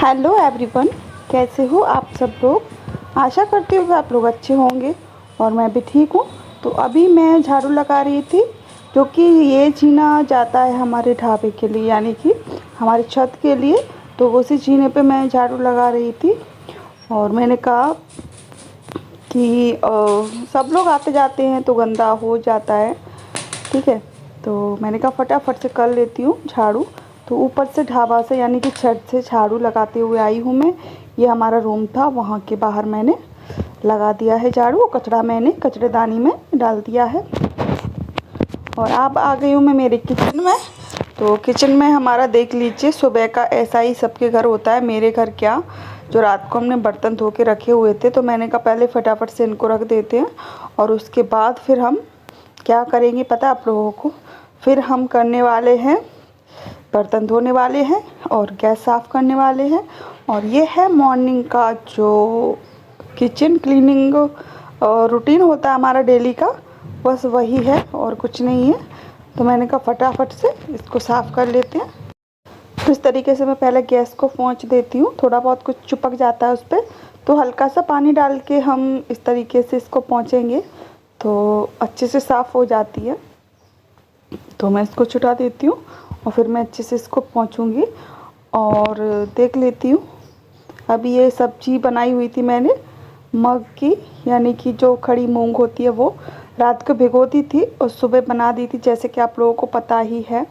Hello everyone, कैसे हो आप सब लोग। आशा करती हूँ कि आप लोग अच्छे होंगे और मैं भी ठीक हूँ। तो अभी मैं झाड़ू लगा रही थी, जो कि ये जीना जाता है हमारे ढाबे के लिए, यानी कि हमारी छत के लिए। तो उसी जीने पे मैं झाड़ू लगा रही थी और मैंने कहा कि सब लोग आते जाते हैं तो गंदा हो जाता है, ठीक है। तो मैंने कहा फटाफट से कर लेती हूँ झाड़ू। तो ऊपर से ढाबा से यानी कि छत से झाड़ू लगाते हुए आई हूँ मैं। ये हमारा रूम था, वहाँ के बाहर मैंने लगा दिया है झाड़ू। कचरा मैंने कचरेदानी में डाल दिया है और अब आ गई हूँ मैं मेरे किचन में। तो किचन में हमारा देख लीजिए, सुबह का ऐसा ही सबके घर होता है। मेरे घर क्या, जो रात को हमने बर्तन धो के रखे हुए थे, तो मैंने कहा पहले फटाफट से इनको रख देते हैं और उसके बाद फिर हम क्या करेंगे पता है आप लोगों को। फिर हम करने वाले हैं, बर्तन धोने वाले हैं और गैस साफ़ करने वाले हैं। और ये है मॉर्निंग का जो किचन क्लीनिंग रूटीन होता है हमारा डेली का, बस वही है और कुछ नहीं है। तो मैंने कहा फटाफट से इसको साफ़ कर लेते हैं। तो इस तरीके से मैं पहले गैस को पोंछ देती हूँ, थोड़ा बहुत कुछ चिपक जाता है उस पर, तो हल्का सा पानी डाल के हम इस तरीके से इसको पोंछेंगे तो अच्छे से साफ़ हो जाती है। तो मैं इसको छुटा देती हूँ और फिर मैं अच्छे से इसको पोंछूँगी और देख लेती हूँ। अभी ये सब्ज़ी बनाई हुई थी मैंने मग की, यानी कि जो खड़ी मूंग होती है, वो रात को भिगो दी थी और सुबह बना दी थी। जैसे कि आप लोगों को पता ही है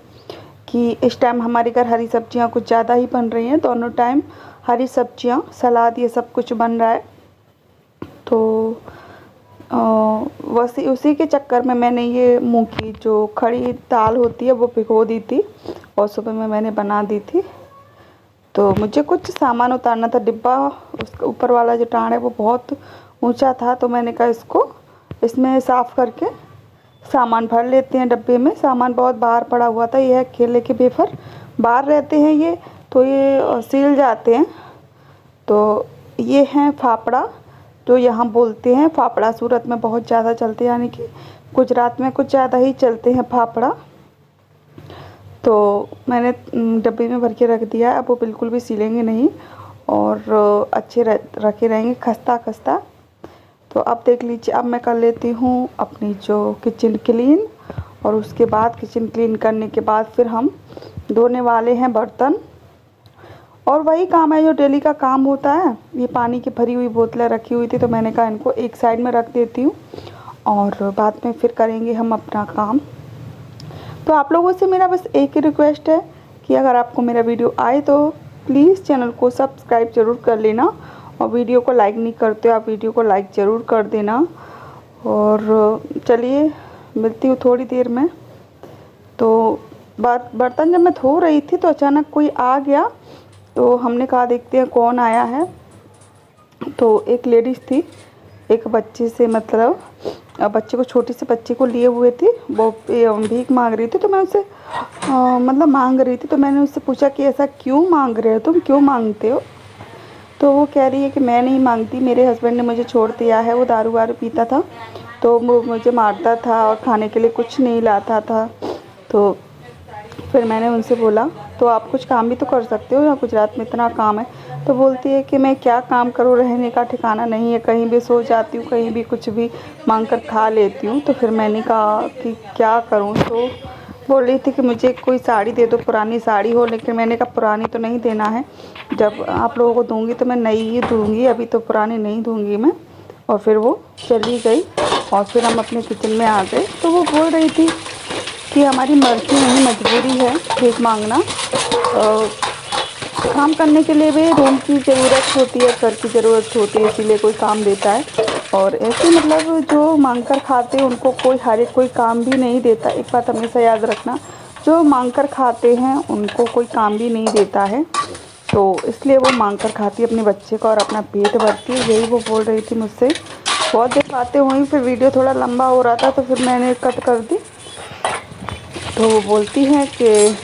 कि इस टाइम हमारे घर हरी सब्जियां कुछ ज़्यादा ही बन रही हैं, दोनों टाइम हरी सब्जियां, सलाद, ये सब कुछ बन रहा है। तो वैसे उसी के चक्कर में मैंने ये मूंग की जो खड़ी दाल होती है वो भिगो दी थी और सुबह में मैंने बना दी थी। तो मुझे कुछ सामान उतारना था, डिब्बा उसका ऊपर वाला जो टाण है वो बहुत ऊंचा था, तो मैंने कहा इसको इसमें साफ़ करके सामान भर लेते हैं डब्बे में। सामान बहुत बाहर पड़ा हुआ था, ये है केले के वेफर, बाहर रहते हैं ये, तो ये सील जाते हैं। तो ये हैं फाफड़ा, जो यहाँ बोलते हैं फाफड़ा, सूरत में बहुत ज़्यादा चलते हैं, यानी कि गुजरात में कुछ ज़्यादा ही चलते हैं फाफड़ा। तो मैंने डब्बे में भर के रख दिया है, अब वो बिल्कुल भी सीलेंगे नहीं और अच्छे रखे रहेंगे खस्ता खस्ता। तो अब देख लीजिए, अब मैं कर लेती हूँ अपनी जो किचन क्लीन, और उसके बाद किचन क्लीन करने के बाद फिर हम धोने वाले हैं बर्तन। और वही काम है जो डेली का काम होता है। ये पानी की भरी हुई बोतलें रखी हुई थी, तो मैंने कहा इनको एक साइड में रख देती हूँ और बाद में फिर करेंगे हम अपना काम। तो आप लोगों से मेरा बस एक ही रिक्वेस्ट है कि अगर आपको मेरा वीडियो आए तो प्लीज़ चैनल को सब्सक्राइब ज़रूर कर लेना, और वीडियो को लाइक नहीं करते हो आप वीडियो को लाइक ज़रूर कर देना। और चलिए मिलती हूँ थोड़ी देर में। तो बर्तन जब मैं धो रही थी तो अचानक कोई आ गया, तो हमने कहा देखते हैं कौन आया है। तो एक लेडीज़ थी, एक बच्चे से, मतलब बच्चे को, छोटी से बच्चे को लिए हुए थी, वो भीख मांग रही थी। तो मैं उससे मतलब मांग रही थी, तो मैंने उससे पूछा कि ऐसा क्यों मांग रहे हो तुम, क्यों मांगते हो। तो वो कह रही है कि मैं नहीं मांगती, मेरे हस्बैंड ने मुझे छोड़ दिया है, वो दारू वारू पीता था, तो वो मुझे मारता था और खाने के लिए कुछ नहीं लाता था। तो फिर मैंने उनसे बोला तो आप कुछ काम भी तो कर सकते हो, या गुजरात में इतना काम है। तो बोलती है कि मैं क्या काम करूँ, रहने का ठिकाना नहीं है, कहीं भी सो जाती हूँ, कहीं भी कुछ भी मांग कर खा लेती हूँ। तो फिर मैंने कहा कि क्या करूँ। तो बोल रही थी कि मुझे कोई साड़ी दे दो, पुरानी साड़ी हो। लेकिन मैंने कहा पुरानी तो नहीं देना है, जब आप लोगों को दूँगी तो मैं नई ही दूँगी, अभी तो पुरानी नहीं दूँगी मैं। और फिर वो चली गई और फिर हम अपने किचन में आ गए। तो वो बोल रही थी कि हमारी मर्जी नहीं, मजबूरी है भीख मांगना, काम करने के लिए भी रूम की ज़रूरत होती है, घर की ज़रूरत होती है, इसीलिए कोई काम देता है। और ऐसे मतलब जो मांग कर खाते हैं उनको कोई हर एक कोई काम भी नहीं देता। एक बात हमेशा याद रखना, जो मांग कर खाते हैं उनको कोई काम भी नहीं देता है। तो इसलिए वो मांग कर खाती है अपने बच्चे का और अपना पेट भरती है, यही वो बोल रही थी मुझसे। बहुत देर बातें हुई, फिर वीडियो थोड़ा लंबा हो रहा था तो फिर मैंने कट कर दी। तो वो बोलती हैं कि,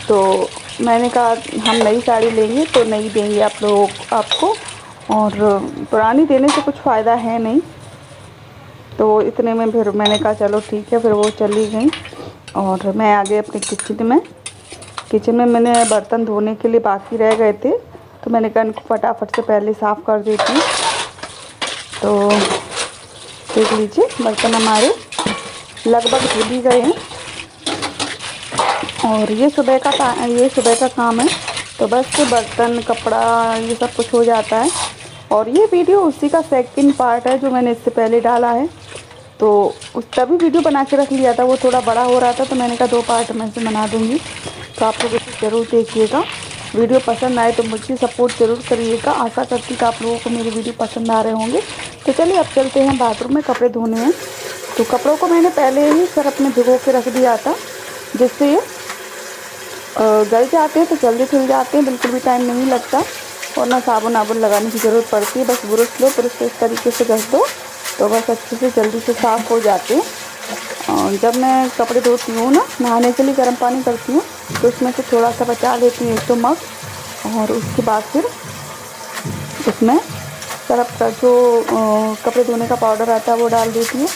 तो मैंने कहा हम नई साड़ी लेंगे तो नई देंगे आप लोगों आपको, और पुरानी देने से कुछ फ़ायदा है नहीं। तो इतने में फिर मैंने कहा चलो ठीक है, फिर वो चली गई और मैं आ गई अपने किचन में। किचन में मैंने बर्तन धोने के लिए बाकी रह गए थे, तो मैंने कहा इनको फटाफट से पहले साफ़ कर देती हूँ। तो देख लीजिए बर्तन हमारे लगभग धुल ही गए हैं और ये सुबह का काम है। तो बस बर्तन कपड़ा ये सब कुछ हो जाता है। और ये वीडियो उसी का सेकंड पार्ट है जो मैंने इससे पहले डाला है। तो उस तभी वीडियो बना के रख लिया था, वो थोड़ा बड़ा हो रहा था तो मैंने कहा 2 पार्ट में से बना दूँगी। तो आप लोग इसे ज़रूर देखिएगा। वीडियो पसंद आए तो मुझे सपोर्ट ज़रूर करिएगा। आशा करती कि आप लोगों को मेरे वीडियो पसंद आ रहे होंगे। तो चलिए अब चलते हैं बाथरूम में, कपड़े धोने हैं। तो कपड़ों को मैंने पहले ही सरफ में भिगो के रख दिया था, जिससे ये गल जाते हैं तो जल्दी धुल जाते हैं, बिल्कुल भी टाइम नहीं लगता और ना साबुन वाबुन लगाने की ज़रूरत पड़ती है। बस ब्रश लो, ब्रश से इस तरीके से घस दो तो बस अच्छे से जल्दी से साफ़ हो जाते हैं। और जब मैं कपड़े धोती हूँ ना, नहाने के लिए गर्म पानी करती हूँ तो उसमें से थोड़ा सा बचा लेती हूँ 1-2 मग, और उसके बाद फिर उसमें सरफ का जो कपड़े धोने का पाउडर आता है वो डाल देती हूँ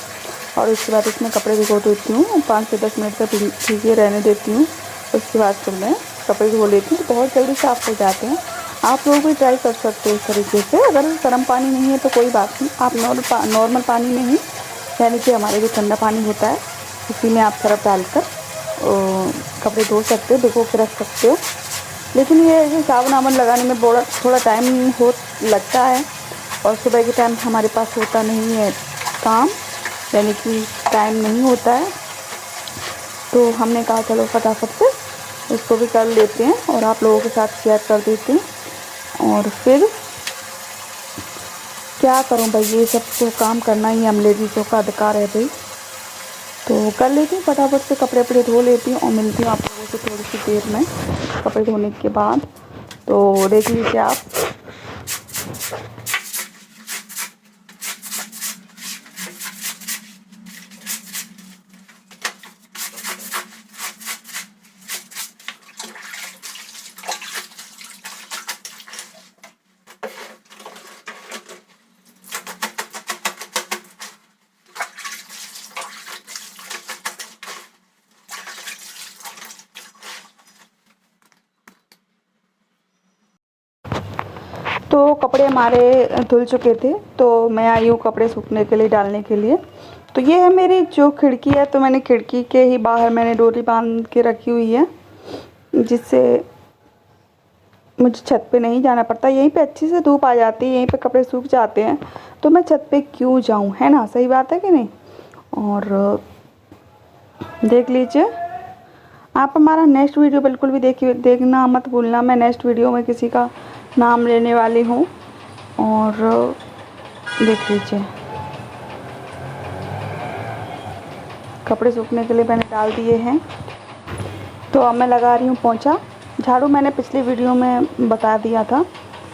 और उसके बाद इसमें कपड़े भिगो देती हूँ। 5 से 10 मिनट तक भीगे रहने देती हूँ। उसके बाद फिर मैं कपड़े धो लेती हूँ तो बहुत जल्दी साफ़ हो जाते हैं। आप लोग भी ट्राई कर सकते हो इस तरीके से। अगर गर्म पानी नहीं है तो कोई बात नहीं, आप नॉर्मल पानी में ही, यानी कि हमारे जो ठंडा पानी होता है उसी में आप सरफ डालकर कपड़े धो सकते हो, भिगो के रख सकते हो। लेकिन ये है कि साबुन वाबुन लगाने में थोड़ा टाइम लगता है और सुबह के टाइम हमारे पास होता नहीं है काम, यानी कि टाइम नहीं होता है। तो हमने कहा चलो फटाफट से इसको भी कर लेते हैं और आप लोगों के साथ शेयर कर देते हैं। और फिर क्या करूं भाई, ये सब तो काम करना ही हम लेडीज़ों का अधिकार है भाई। तो कर लेती हूँ फटाफट से, कपड़े धो लेती हूँ और मिलती हूँ आप लोगों से थोड़ी सी देर में कपड़े धोने के बाद। तो देख लीजिए आप, तो कपड़े हमारे धुल चुके थे तो मैं आई हूँ कपड़े सूखने के लिए डालने के लिए। तो ये है मेरी जो खिड़की है, तो मैंने खिड़की के ही बाहर मैंने डोरी बांध के रखी हुई है, जिससे मुझे छत पे नहीं जाना पड़ता। यहीं पे अच्छी से धूप आ जाती है, यहीं पे कपड़े सूख जाते हैं, तो मैं छत पे क्यों जाऊँ, है ना, सही बात है कि नहीं। और देख लीजिए आप, हमारा नेक्स्ट वीडियो बिल्कुल भी देखना मत भूलना। मैं नेक्स्ट वीडियो में किसी का नाम लेने वाली हूँ। और देख लीजिए कपड़े सूखने के लिए मैंने डाल दिए हैं। तो अब मैं लगा रही हूँ पोंछा। झाड़ू मैंने पिछली वीडियो में बता दिया था,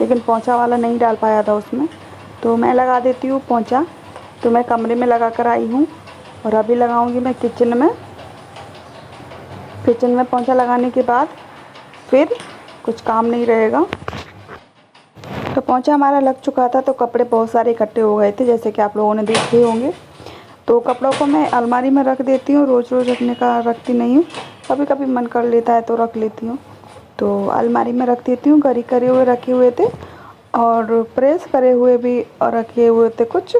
लेकिन पोंछा वाला नहीं डाल पाया था उसमें, तो मैं लगा देती हूँ पोंछा। तो मैं कमरे में लगा कर आई हूँ और अभी लगाऊंगी मैं किचन में। किचन में पोंछा लगाने के बाद फिर कुछ काम नहीं रहेगा। तो पोंछा हमारा लग चुका था तो कपड़े बहुत सारे इकट्ठे हो गए थे, जैसे कि आप लोगों ने देखे होंगे। तो कपड़ों को मैं अलमारी में रख देती हूँ, रोज़ रोज़ रखने का रखती नहीं हूँ, कभी कभी मन कर लेता है तो रख लेती हूँ। तो अलमारी में रख देती हूँ। गरी करे हुए रखे हुए थे और प्रेस करे हुए भी रखे हुए थे कुछ,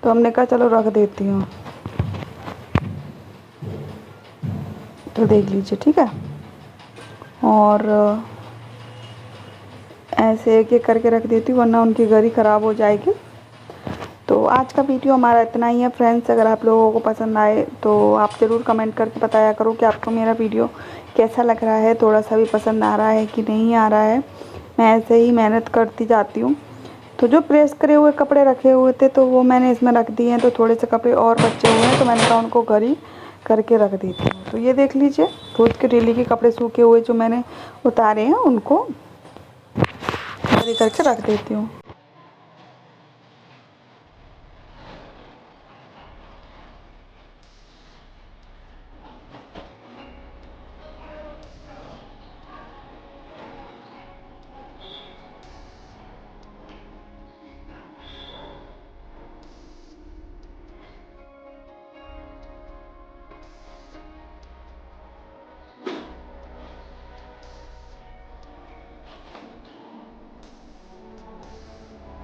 तो हमने कहा चलो रख देती हूँ। तो देख लीजिए, ठीक है। और ऐसे एक एक करके रख देती हूँ, वरना उनकी गरी ख़राब हो जाएगी। तो आज का वीडियो हमारा इतना ही है फ्रेंड्स। अगर आप लोगों को पसंद आए तो आप ज़रूर कमेंट करके बताया करो कि आपको मेरा वीडियो कैसा लग रहा है, थोड़ा सा भी पसंद आ रहा है कि नहीं आ रहा है। मैं ऐसे ही मेहनत करती जाती हूँ। तो जो प्रेस करे हुए कपड़े रखे हुए थे तो वो मैंने इसमें रख दिए हैं। तो थोड़े से कपड़े और बचे हुए हैं तो मैंने कहा उनको गरी करके रख देती हूँ। तो ये देख लीजिए, रोज़ के डेली के कपड़े सूखे हुए जो मैंने उतारे हैं उनको गरी करके रख देती हूँ।